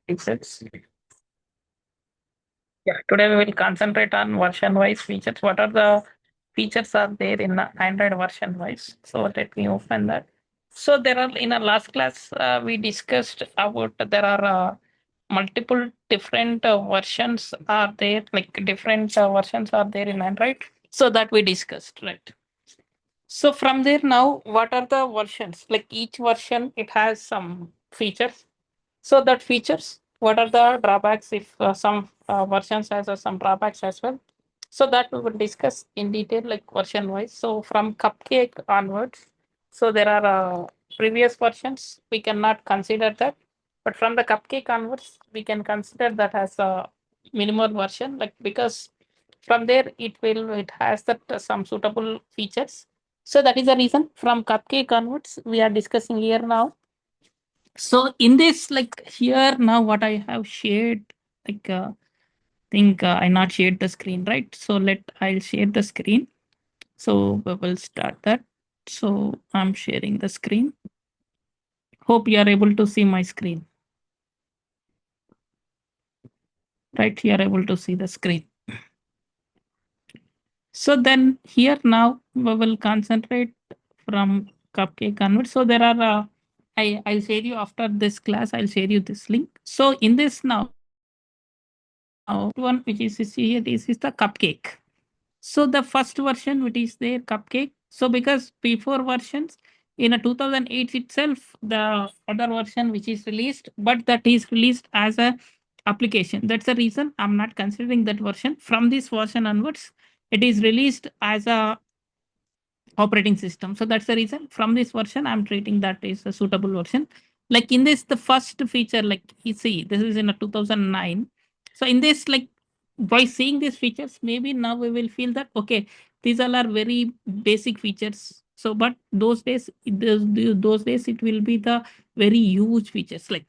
features. Yeah, today we will concentrate on version-wise features. What are the features are there in the Android version-wise? So let me open that. So there are in our last class we discussed about there are multiple different versions are there, like different versions are there in Android. So that we discussed, right? So from there now, what are the versions? Like each version, it has some features. So that features, what are the drawbacks if some versions has some drawbacks as well. So that we will discuss in detail, like version wise. So from Cupcake onwards, so there are previous versions we cannot consider that, but from the Cupcake onwards we can consider that as a minimal version, like because from there it has that some suitable features. So that is the reason from Cupcake onwards we are discussing here now. So in this, like here now, what I have shared, like think I not shared the screen, right? So I'll share the screen. So we will start that. So I'm sharing the screen. Hope you are able to see my screen. Right, you are able to see the screen. So then here now we will concentrate from Cupcake Convert. So there are I'll share you after this class. I'll share you this link. So in this now one which is here, this is the Cupcake. So the first version which is there, Cupcake. So because before versions in a 2008 itself, the other version which is released, but that is released as a application. That's the reason I'm not considering that version. From this version onwards, it is released as a operating system. So that's the reason from this version I'm treating that is a suitable version. Like in this, the first feature, like you see, this is in a 2009. So in this, like by seeing these features, maybe now we will feel that okay, these all are very basic features. So, but those days it will be the very huge features. Like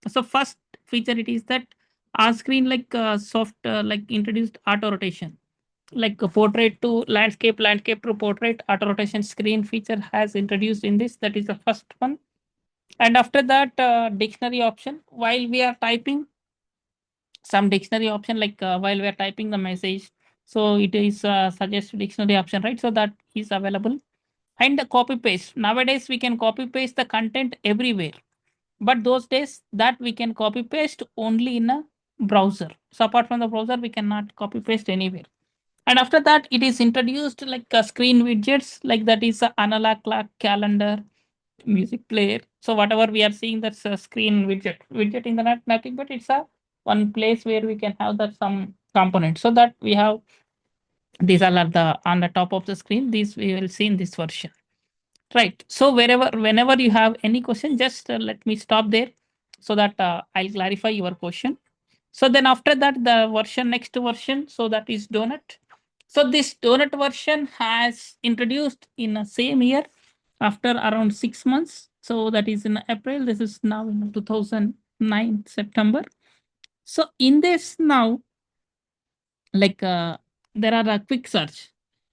so, first feature it is that our screen like soft like introduced auto rotation, like a portrait to landscape, landscape to portrait, auto rotation screen feature has introduced in this. That is the first one. And after that, dictionary option. While we are typing, some dictionary option, like while we are typing the message, so it is suggest dictionary option, right? So that is available. And the copy paste. Nowadays, we can copy paste the content everywhere. But those days, that we can copy paste only in a browser. So apart from the browser, we cannot copy paste anywhere. And after that, it is introduced like screen widgets, like that is a analog clock, calendar, music player. So whatever we are seeing, that's a screen widget. Widget in the net, nothing but it's a one place where we can have that some component. So that we have these all are the on the top of the screen. These we will see in this version. Right. So whenever you have any question, just let me stop there so that I'll clarify your question. So then after that, the next version, so that is Donut. So this Donut version has introduced in the same year after around 6 months. So that is in April. This is now in 2009 September. So in this now, like there are a quick search.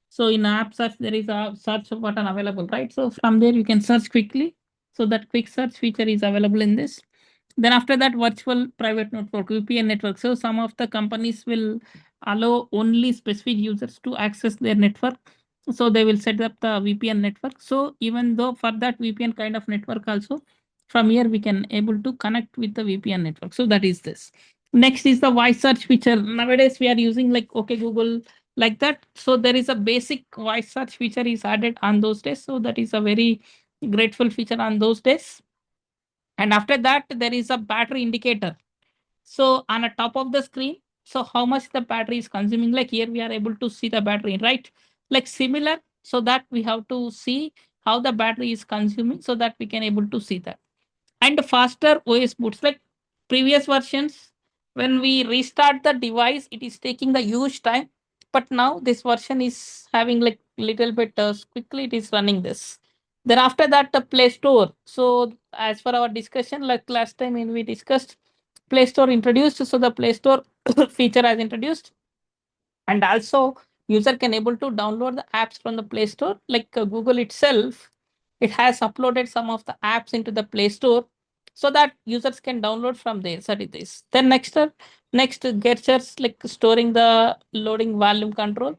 So in app search, there is a search button available, right? So from there you can search quickly. So that quick search feature is available in this. Then after that, virtual private network, VPN network. So some of the companies will allow only specific users to access their network. So they will set up the VPN network. So even though for that VPN kind of network also, from here we can able to connect with the VPN network. So that is this. Next is the voice search feature. Nowadays we are using like okay Google like that. So there is a basic voice search feature is added on those days. So that is a very grateful feature on those days. And after that, there is a battery indicator. So on the top of the screen, so how much the battery is consuming, like here we are able to see the battery, right? Like similar, so that we have to see how the battery is consuming so that we can able to see that. And faster OS boots, like previous versions, when we restart the device, it is taking the huge time. But now this version is having like little bit quickly it is running this. Then after that, the Play Store. So as for our discussion, like last time when we discussed, Play Store introduced. So the Play Store feature has introduced, and also user can able to download the apps from the Play Store. Like Google itself, it has uploaded some of the apps into the Play Store. so that users can download from there. So it is. Then next gestures like storing the loading volume control.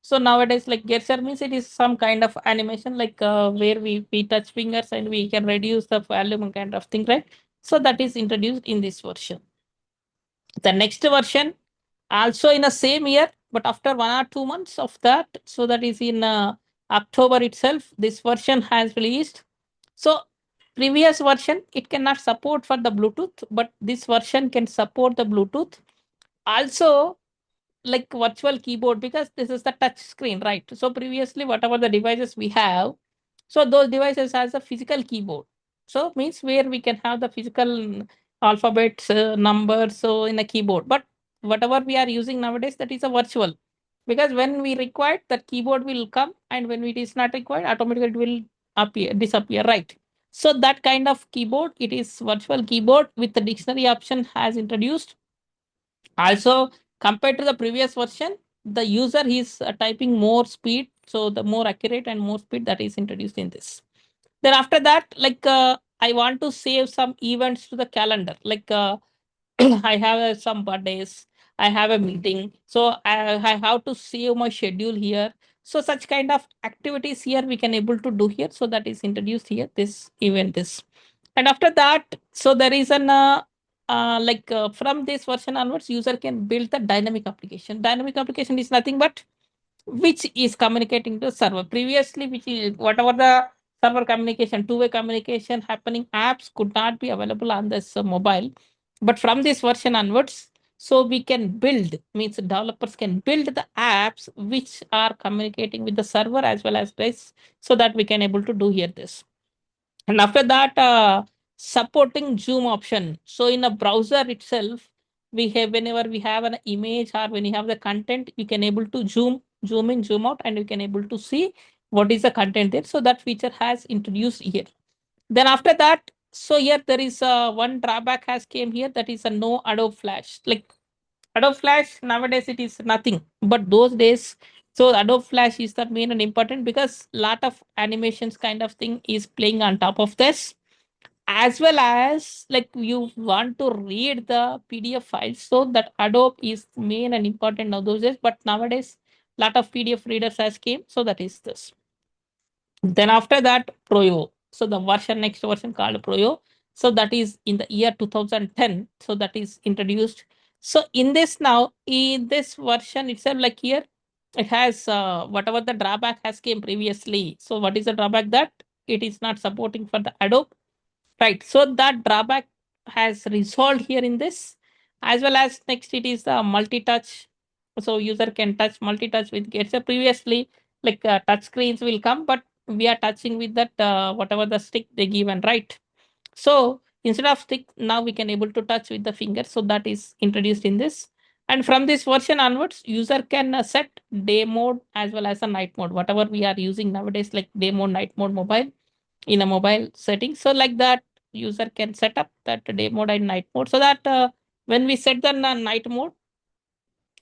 So nowadays, like gesture means it is some kind of animation, like where we touch fingers and we can reduce the volume kind of thing, right? So that is introduced in this version. The next version also in the same year, but after 1 or 2 months of that, so that is in October itself, this version has released. So previous version it cannot support for the Bluetooth, but this version can support the Bluetooth. Also, like virtual keyboard, because this is the touch screen, right? So previously whatever the devices we have, so those devices has a physical keyboard, so means where we can have the physical alphabets, numbers, so in a keyboard. But whatever we are using nowadays, that is a virtual, because when we require that keyboard will come, and when it is not required, automatically it will disappear, right? So that kind of keyboard, it is virtual keyboard with the dictionary option has introduced. Also, compared to the previous version, the user is typing more speed, so the more accurate and more speed that is introduced in this. Then after that, like I want to save some events to the calendar, like I have some birthdays, I have a meeting, so I have to save my schedule here. So such kind of activities here we can able to do here. So that is introduced here. This event this, and after that, so there is an from this version onwards, user can build the dynamic application. Dynamic application is nothing but which is communicating to server. Previously, which is whatever the server communication, two-way communication happening, apps could not be available on this mobile. But from this version onwards, so we can build, means developers can build the apps which are communicating with the server as well as this, so that we can able to do here this. And after that, supporting zoom option. So in a browser itself, we have, whenever we have an image or when you have the content, you can able to zoom in, zoom out, and you can able to see what is the content there. So that feature has introduced here. Then after that, so here there is one drawback has came here, that is a no Adobe Flash. Like Adobe Flash nowadays it is nothing, but those days, so Adobe Flash is the main and important, because lot of animations kind of thing is playing on top of this, as well as like you want to read the PDF files, so that Adobe is main and important now those days. But nowadays, lot of PDF readers has came, so that is this. Then after that, Proyo. So the version, next version called Proyo. So that is in the year 2010. So that is introduced. So in this now, in this version itself, like here, it has whatever the drawback has came previously. So what is the drawback? That it is not supporting for the Adobe, right? So that drawback has resolved here in this, as well as next it is the multi-touch. So user can touch multi-touch with Get. So previously, like touch screens will come, but we are touching with that whatever the stick they given, right? So instead of stick, now we can able to touch with the finger. So that is introduced in this. And from this version onwards, user can set day mode as well as a night mode. Whatever we are using nowadays, like day mode, night mode, mobile in a mobile setting. So like that, user can set up that day mode and night mode, so that when we set the night mode,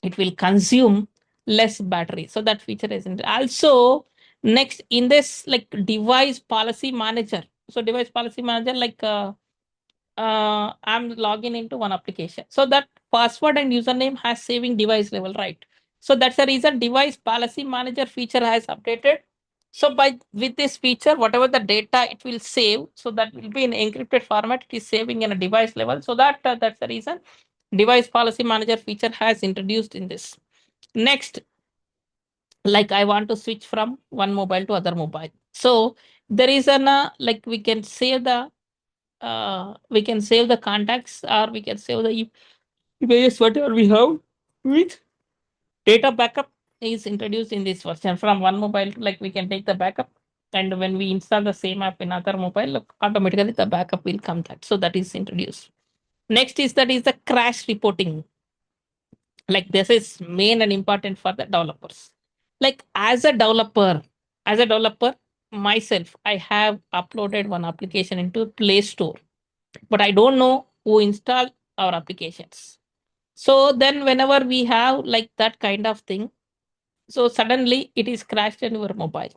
it will consume less battery. So that feature is in. Also, next in this, like device policy manager. So device policy manager, like I'm logging into one application. So that password and username has saving device level, right? So that's the reason device policy manager feature has updated. So by with this feature, whatever the data it will save, so that will be in encrypted format. It is saving in a device level. So that that's the reason device policy manager feature has introduced in this. Next, like I want to switch from one mobile to other mobile. So there is an like we can save the contacts, or we can save the images whatever we have with data backup is introduced in this version. From one mobile, like we can take the backup, and when we install the same app in other mobile, like, automatically the backup will come that. So that is introduced. Next is that is the crash reporting. Like this is main and important for the developers. Like as a developer myself, I have uploaded one application into Play Store, but I don't know who installed our applications. So then whenever we have like that kind of thing, so suddenly it is crashed in your mobile.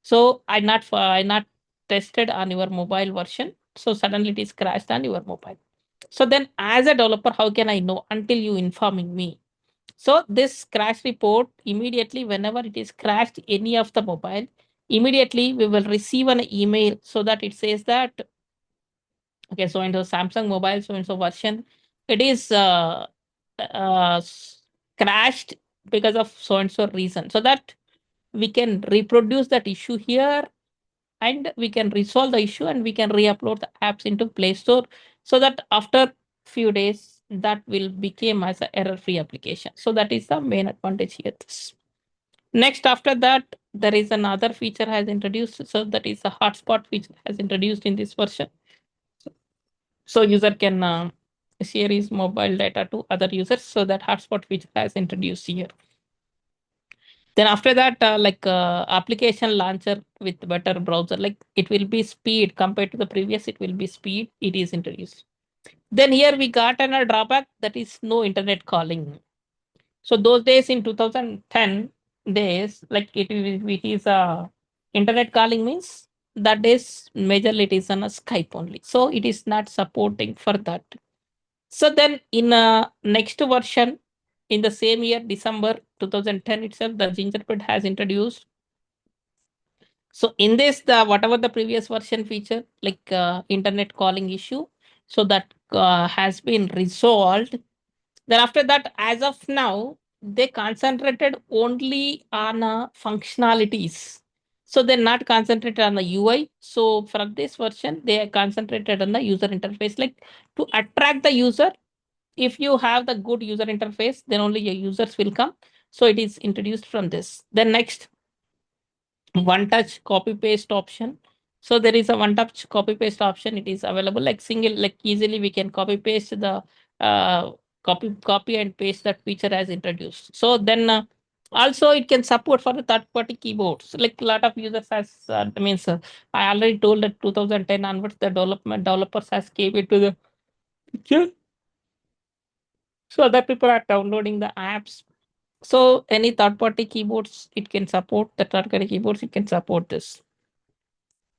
So I not tested on your mobile version. So suddenly it is crashed on your mobile. So then as a developer, how can I know until you informing me? So this crash report immediately, whenever it is crashed any of the mobile, immediately we will receive an email so that it says that okay, so into Samsung mobile, so into version, it is crashed because of so and so reason. So that we can reproduce that issue here and we can resolve the issue and we can re-upload the apps into Play Store so that after few days that will become as a error-free application. So that is the main advantage here. Next, after that, there is another feature has introduced. So that is a hotspot feature has introduced in this version. So user can share his mobile data to other users. So that hotspot feature has introduced here. Then after that, application launcher with better browser, like it will be speed compared to the previous, it will be speed. It is introduced. Then here we got another drawback that is no internet calling. So those days in 2010 days, like it is internet calling means that is majorly it is on a Skype only. So it is not supporting for that. So then in a next version in the same year, December 2010 itself, the Gingerbread has introduced. So in this, the whatever the previous version feature, like internet calling issue, so that has been resolved. Then after that, as of now, they concentrated only on functionalities. So they're not concentrated on the UI. So from this version, they are concentrated on the user interface, like to attract the user. If you have the good user interface, then only your users will come. So it is introduced from this. Then next, one touch copy paste option. So there is a one touch copy paste option. It is available like single, like easily we can copy paste the copy and paste that feature as introduced. So then also it can support for the third party keyboards. Like a lot of users has means I already told that 2010 onwards the developers has gave it to the picture. So other people are downloading the apps. So any third party keyboards it can support, the third party keyboards it can support this.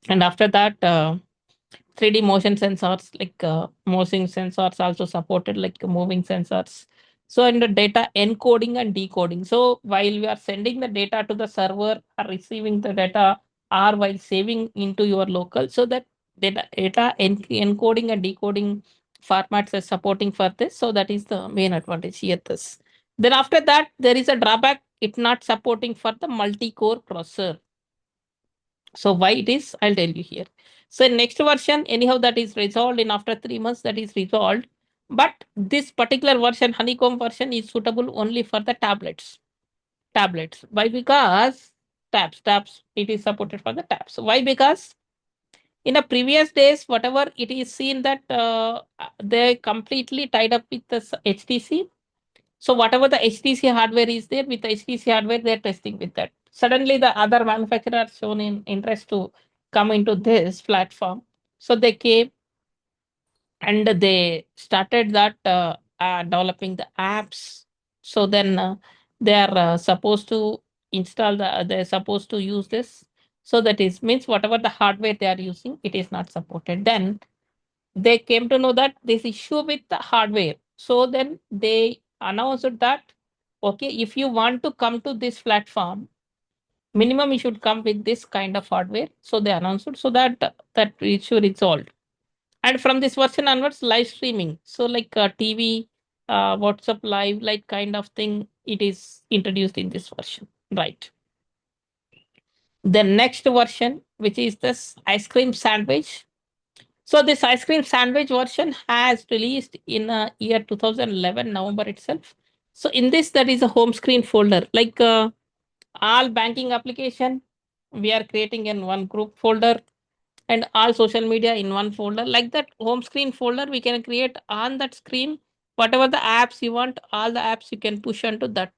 And after that 3D motion sensors, like motion sensors also supported, like moving sensors. So in the data encoding and decoding, so while we are sending the data to the server or receiving the data or while saving into your local, so that data encoding and decoding formats are supporting for this. So that is the main advantage here. This then after that there is a drawback, it not supporting for the multi-core processor. So why it is, I'll tell you here. So next version, anyhow, that is resolved in after 3 months, that is resolved. But this particular version, honeycomb version, is suitable only for the tablets. Tablets. Why? Because tabs, it is supported for the tabs. Why? Because in the previous days, whatever it is seen that they completely tied up with the HTC. So whatever the HTC hardware is there, with the HTC hardware, they're testing with that. Suddenly, the other manufacturers shown in interest to come into this platform. So they came and they started that developing the apps. So then they are supposed to install the. They're supposed to use this. So that is means whatever the hardware they are using, it is not supported. Then they came to know that this issue with the hardware. So then they announced that okay, if you want to come to this platform, minimum you should come with this kind of hardware. So they announced it so that that issue resolved. And from this version onwards, live streaming. So like TV, WhatsApp live, like kind of thing, it is introduced in this version, right? The next version, which is this ice cream sandwich. So this ice cream sandwich version has released in year 2011 November itself. So in this, there is a home screen folder, like all banking application, we are creating in one group folder, and all social media in one folder. Like that home screen folder, we can create on that screen whatever the apps you want. All the apps you can push onto that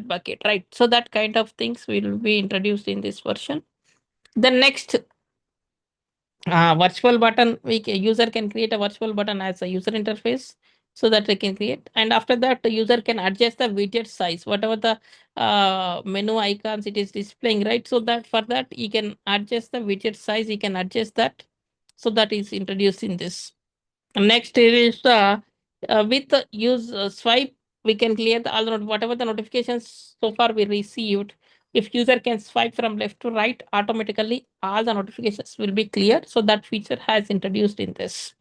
bucket, right? So that kind of things will be introduced in this version. The next virtual button, user can create a virtual button as a user interface, so that they can create. And after that the user can adjust the widget size, whatever the menu icons it is displaying, right? So that for that you can adjust the widget size, you can adjust that. So that is introduced in this. Next is with the use swipe, we can clear all the whatever the notifications so far we received. If user can swipe from left to right, automatically all the notifications will be clear. So that feature has introduced in this.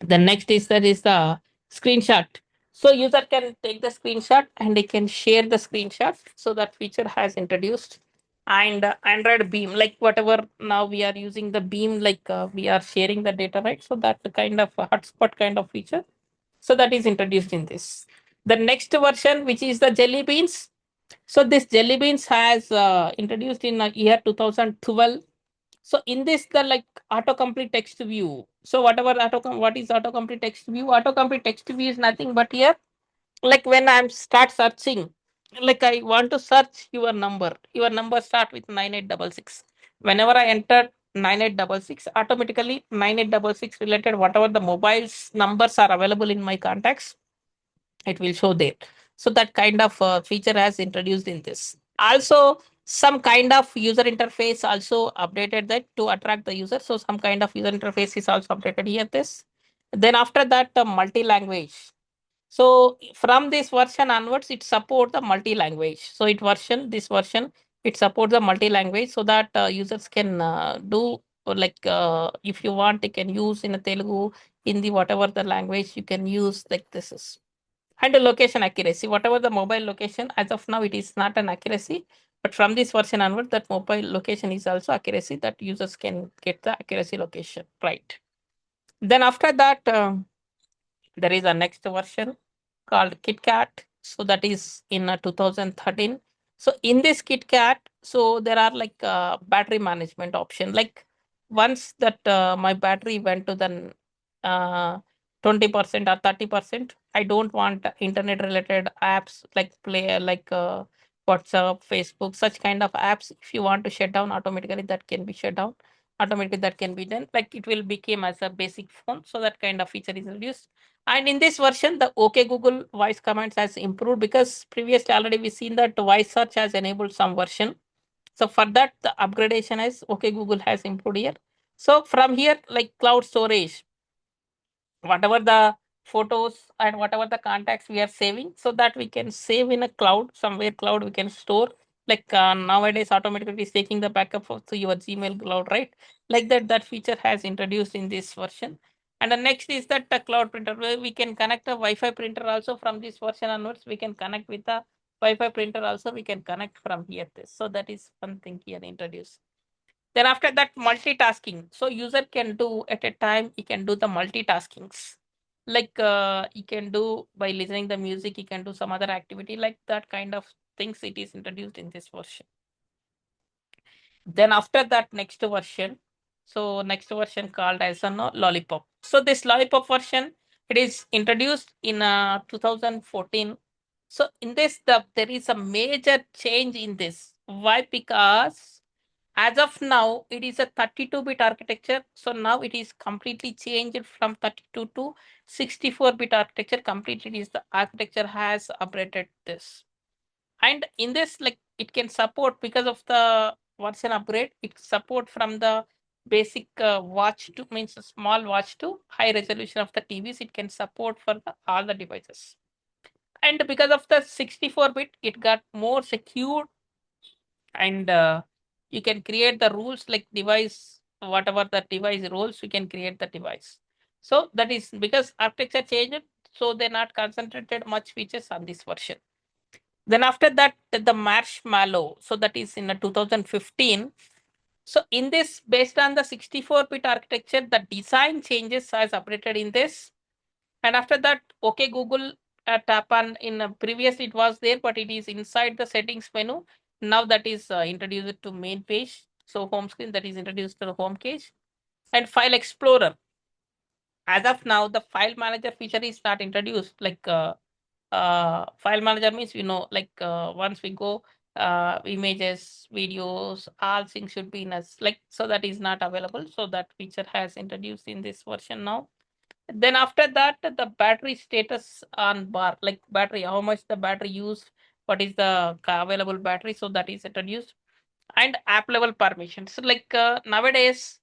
The next is that is the screenshot. So user can take the screenshot and they can share the screenshot. So that feature has introduced. And Android Beam, like whatever now we are using the Beam, like we are sharing the data, right? So that kind of hotspot kind of feature. So that is introduced in this. The next version, which is the Jelly Beans. So this Jelly Beans has introduced in year 2012. So in this, the like autocomplete text view. So whatever what is autocomplete text view? Autocomplete text view is nothing but here, like when I'm start searching, like I want to search your number start with 9866. Whenever I enter 9866, automatically 9866 related whatever the mobiles numbers are available in my contacts, it will show there. So that kind of feature has introduced in this. Also, some kind of user interface also updated that to attract the user. So some kind of user interface is also updated here. This. Then after that, multi-language. So from this version onwards, it supports the multi-language. So this version, it supports the multi-language so that users can do like if you want, they can use in a Telugu, Hindi, whatever the language you can use like this is. And the location accuracy, whatever the mobile location, as of now, it is not an accuracy. But from this version onward, that mobile location is also accuracy that users can get the accuracy location right. Then after that, there is a next version called KitKat. So that is in 2013. So in this KitKat, so there are like battery management option. Like once that my battery went to the 20% or 30%, I don't want internet related apps like play like WhatsApp, Facebook, such kind of apps. If you want to shut down automatically, that can be shut down automatically, that can be done, like it will become as a basic phone. So that kind of feature is introduced. And in this version, the OK Google voice commands has improved, because previously already we seen that voice search has enabled some version. So for that, the upgradation is OK Google has improved here. So from here, like cloud storage, whatever the photos and whatever the contacts we are saving, so that we can save in a cloud, somewhere cloud we can store. Like nowadays automatically is taking the backup of to your Gmail cloud, right? Like that feature has introduced in this version. And the next is that the cloud printer, where we can connect a Wi-Fi printer also. From this version onwards, we can connect with the Wi-Fi printer also, we can connect from here. This, so that is one thing here introduced. Then after that, multitasking. So user can do at a time, he can do the multitaskings. Like he can do by listening the music, he can do some other activity, like that kind of things it is introduced in this version. Then after that, next version. So next version called as a lollipop. So this lollipop version, it is introduced in 2014. So in this, there is a major change in this. Why? Because as of now, it is a 32-bit architecture. So now it is completely changed from 32 to 64-bit architecture. Completely, it is the architecture has upgraded this. And in this, like it can support, because of the version upgrade, it support from the basic watch to, means a small watch to high resolution of the TVs. It can support for all the devices. And because of the 64-bit, it got more secure. And you can create the rules like device, whatever the device rules, you can create the device. So that is because architecture changed, so they're not concentrated much features on this version. Then after that, the marshmallow, so that is in 2015. So in this, based on the 64-bit architecture, the design changes as updated in this. And after that, OK Google tap on, in previous it was there, but it is inside the settings menu. Now that is introduced to main page. So home screen, that is introduced to the home page. And file explorer. As of now, the file manager feature is not introduced. Like file manager means, like once we go images, videos, all things should be in us, like, so that is not available. So that feature has introduced in this version now. Then after that, the battery status on bar, like battery, how much the battery used, what is the available battery, so that is introduced. And app level permissions. So like nowadays,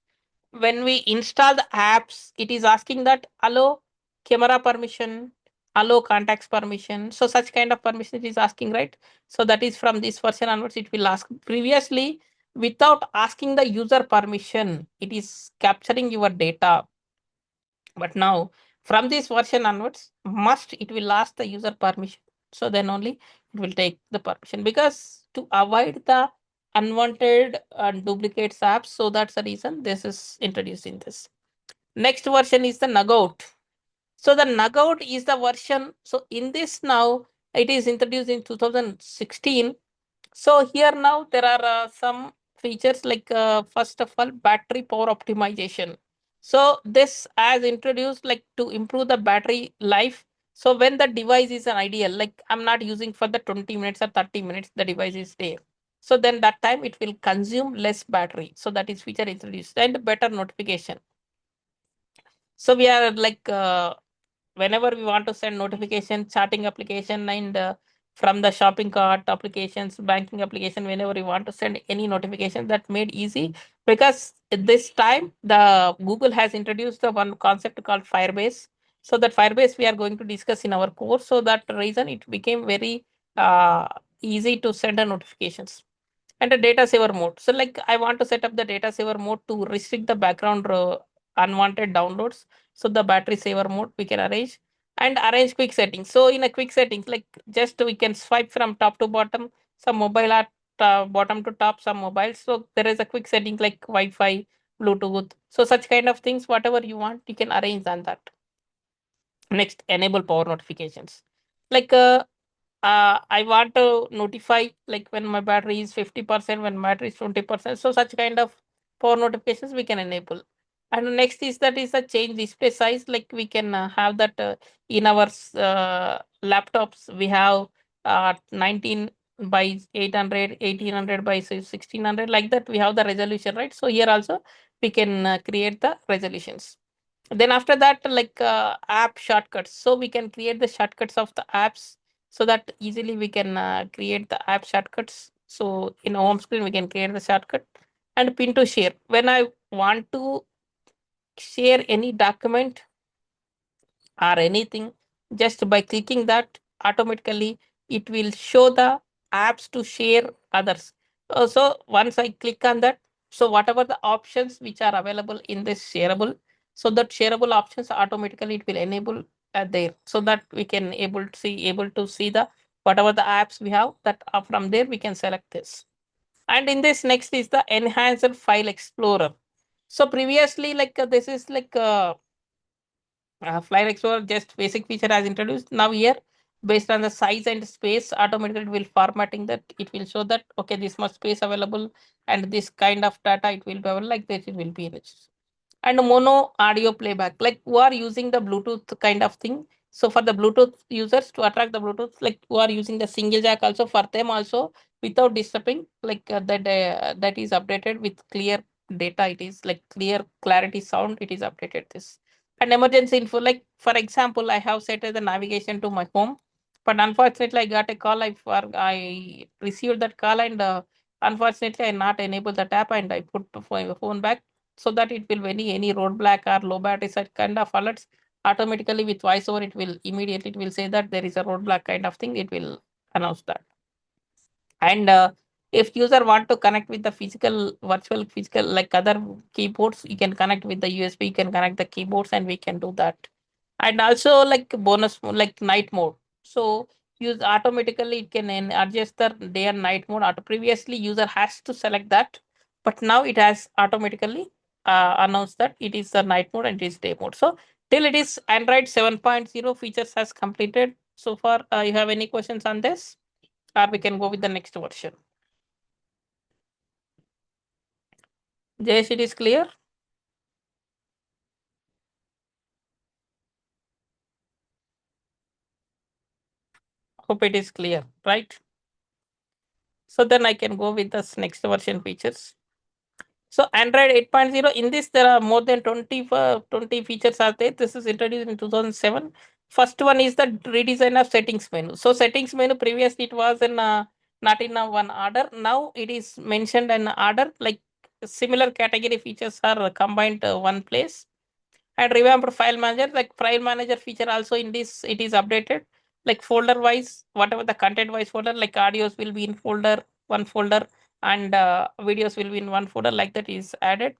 when we install the apps, it is asking that allow camera permission, allow contacts permission. So such kind of permission it is asking, right? So that is from this version onwards, it will ask. Previously, without asking the user permission, it is capturing your data. But now from this version onwards, must it will ask the user permission. So then only it will take the permission, because to avoid the unwanted and duplicate apps. So that's the reason this is introduced in this. Next version is the Nugout. So the Nugout is the version. So in this now it is introduced in 2016. So here now there are some features like first of all battery power optimization. So this has introduced like to improve the battery life. So when the device is an ideal, like I'm not using for the 20 minutes or 30 minutes, the device is there. So then that time it will consume less battery. So that is feature introduced, and better notification. So we are like whenever we want to send notification, chatting application, and from the shopping cart applications, banking application, whenever we want to send any notification, that made easy, because at this time the Google has introduced the one concept called Firebase. So that Firebase we are going to discuss in our course. So that reason it became very uh, easy to send a notifications. And a data saver mode. So like I want to set up the data saver mode to restrict the background unwanted downloads. So the battery saver mode we can arrange, and arrange quick settings. So in a quick settings, like just we can swipe from top to bottom, some mobile at bottom to top, some mobiles. So there is a quick setting like Wi-Fi, Bluetooth. So such kind of things, whatever you want, you can arrange on that. Next, enable power notifications. Like I want to notify like when my battery is 50%, when battery is 20%. So such kind of power notifications we can enable. And next is that is a change display size. Like we can have that in our laptops. We have 19 by 800, 1800 by 1600, like that. We have the resolution, right? So here also we can create the resolutions. Then after that, like app shortcuts. So we can create the shortcuts of the apps, so that easily we can create the app shortcuts. So in home screen we can create the shortcut. And pin to share. When I want to share any document or anything, just by clicking that, automatically it will show the apps to share others. So once I click on that, so whatever the options which are available in this shareable, so that shareable options automatically it will enable there, so that we can able to see the whatever the apps we have, that from there we can select this. And in this next is the enhancer file explorer. So previously like this is like Flight Explorer just basic feature as introduced. Now here, based on the size and space, automatically it will formatting that. It will show that okay, this much space available, and this kind of data it will be available, like this. It will be rich. And mono audio playback, like who are using the Bluetooth kind of thing. So for the Bluetooth users, to attract the Bluetooth, like who are using the single jack, also for them also without disturbing, like that is updated with clear data. It is like clear clarity sound. It is updated this. And emergency info, like for example, I have set the navigation to my home, but unfortunately I got a call. I received that call, and unfortunately I not enabled the app, and I put the phone back, so that it will any roadblock or low battery such kind of alerts, automatically with voiceover it will immediately it will say that there is a roadblock kind of thing. It will announce that. And if user want to connect with the physical virtual physical like other keyboards, you can connect with the USB, you can connect the keyboards, and we can do that. And also like bonus like night mode. So use automatically it can adjust the day and night mode. Previously user has to select that, but now it has automatically announced that it is the night mode and it is day mode. So till it is Android 7.0 features has completed. So far you have any questions on this, or we can go with the next version? Jayesh, it is clear? Hope it is clear, right? So then I can go with this next version features. So Android 8.0, in this there are more than 20 features are there. This is introduced in 2007. First one is the redesign of settings menu. So settings menu previously it was in not in a one order. Now it is mentioned in order, like similar category features are combined one place. And revamped file manager, like file manager feature also in this, it is updated, like folder wise, whatever the content wise folder, like audios will be in folder, one folder, and videos will be in one folder, like that is added.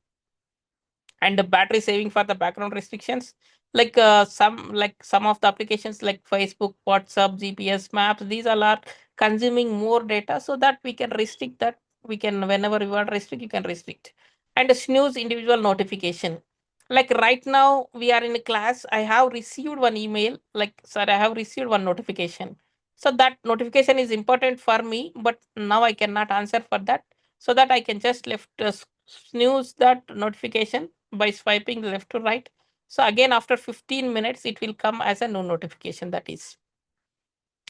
And the battery saving for the background restrictions, like some of the applications like Facebook, WhatsApp, GPS, maps, these all are consuming more data, so that we can restrict that. We can, whenever we want to restrict, you can restrict. And snooze individual notification, like right now we are in a class, I have received one email, like sorry, I have received one notification, so that notification is important for me, but now I cannot answer for that, so that I can just left snooze that notification by swiping left to right. So again, after 15 minutes, it will come as a no notification. That is.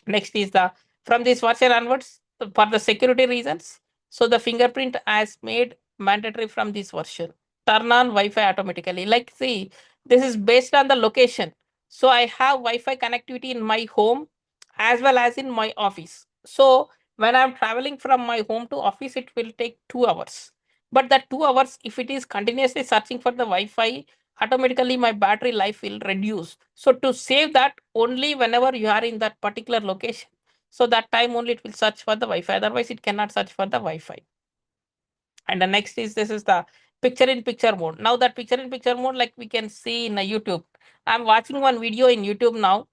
Next is the, from this version onwards, for the security reasons. So the fingerprint as made mandatory from this version. Turn on Wi-Fi automatically. Like see, this is based on the location. So I have Wi-Fi connectivity in my home as well as in my office. So when I'm traveling from my home to office, it will take 2 hours. But that 2 hours, if it is continuously searching for the Wi-Fi, automatically my battery life will reduce. So to save that, only whenever you are in that particular location, so that time only it will search for the Wi-Fi, otherwise it cannot search for the Wi-Fi. And the next is, this is the picture in picture mode. Now that picture in picture mode, like we can see in a YouTube, I'm watching one video in YouTube now.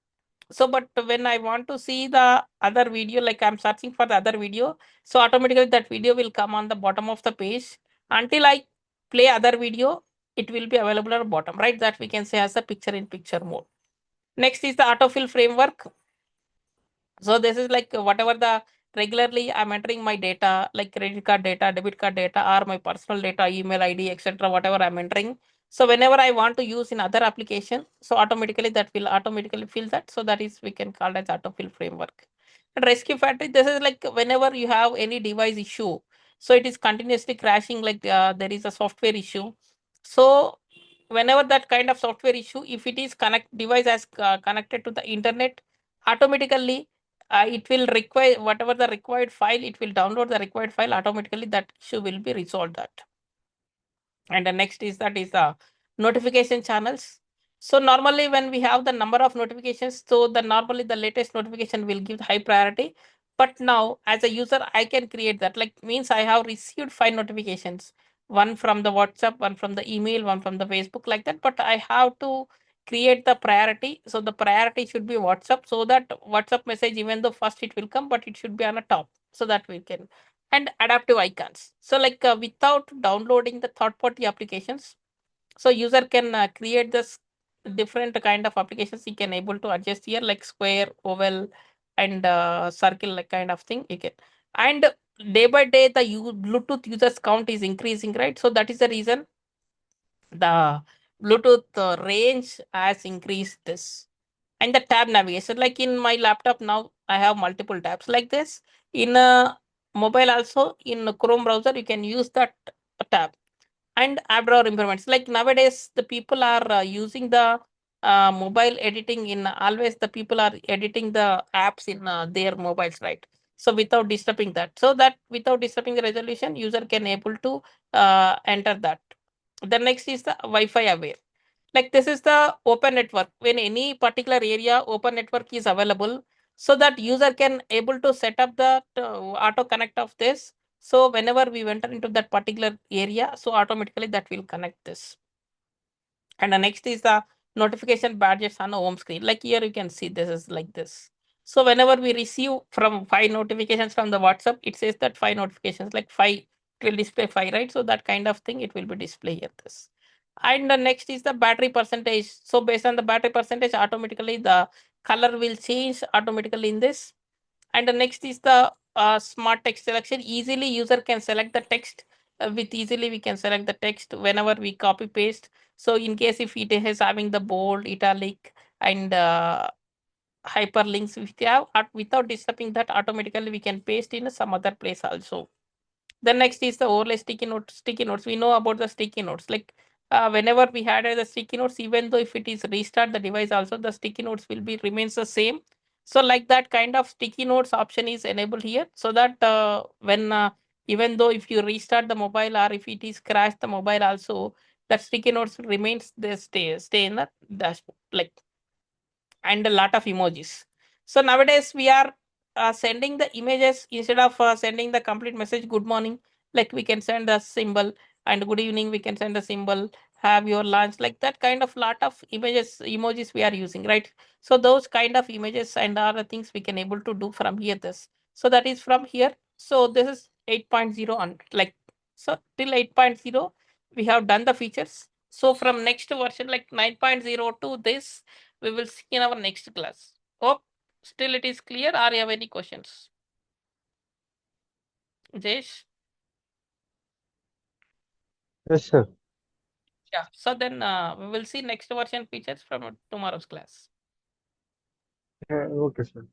So but when I want to see the other video, like I'm searching for the other video, so automatically that video will come on the bottom of the page. Until I play other video, it will be available at the bottom, right? That we can say as a picture in picture mode. Next is the autofill framework. So this is like whatever the regularly I'm entering my data, like credit card data, debit card data, or my personal data, email ID, etc. Whatever I'm entering. So whenever I want to use in other application, so automatically that will automatically fill that. So that is, we can call it as autofill framework. And rescue factory, this is like whenever you have any device issue, so it is continuously crashing, like there is a software issue. So whenever that kind of software issue, if it is connect device as connected to the internet, automatically it will require whatever the required file, it will download the required file, automatically that issue will be resolved that. And the next is that is the notification channels. So normally when we have the number of notifications, so the normally the latest notification will give high priority. But now as a user, I can create that, like means I have received 5 notifications, one from the WhatsApp, one from the email, one from the Facebook, like that. But I have to create the priority. So the priority should be WhatsApp, so that WhatsApp message, even though first it will come, but it should be on a top, so that we can. And adaptive icons. So like without downloading the third party applications, so user can create this different kind of applications. He can able to adjust here, like square, oval, and circle, like kind of thing you can. And day by day the Bluetooth users count is increasing, right? So that is the reason the Bluetooth range has increased this. And the tab navigation, like in my laptop now I have multiple tabs like this. In a mobile also, in a Chrome browser you can use that tab. And app drawer improvements, like nowadays the people are using the mobile editing, in always the people are editing the apps in their mobiles, right? So without disturbing that, so that without disturbing the resolution, user can able to enter that. The next is the Wi-Fi aware, like this is the open network. When any particular area open network is available, so that user can able to set up the auto connect of this. So whenever we enter into that particular area, so automatically that will connect this. And the next is the notification badges on the home screen, like here you can see this is like this. So whenever we receive from 5 notifications from the WhatsApp, it says that 5 notifications, like 5, it will display 5, right? So that kind of thing it will be display here this. And the next is the battery percentage. So based on the battery percentage, automatically the color will change automatically in this. And the next is the smart text selection. Easily user can select the text. With easily we can select the text whenever we copy paste. So in case if it is having the bold, italic, and hyperlinks, if they have, without disturbing that, automatically we can paste in some other place also. The next is the overlay sticky notes. Sticky notes, we know about the sticky notes, like whenever we had the sticky notes, even though if it is restart the device also, the sticky notes will be remains the same. So like that kind of sticky notes option is enabled here, so that when Even though if you restart the mobile or if it is crashed the mobile also, that sticky notes remains they stay in the dashboard like, and a lot of emojis. So nowadays we are sending the images instead of sending the complete message good morning, like we can send a symbol, and good evening we can send a symbol, have your lunch, like that kind of lot of images emojis we are using, right? So those kind of images and other things we can able to do from here this. So that is from here. So this is 8.0 on like, so till 8.0 we have done the features. So from next version like 9.0 to this we will see in our next class. Hope still it is clear, or you have any questions? Jesh? Yes, sir. Yeah. So then we will see next version features from tomorrow's class. Okay, sir.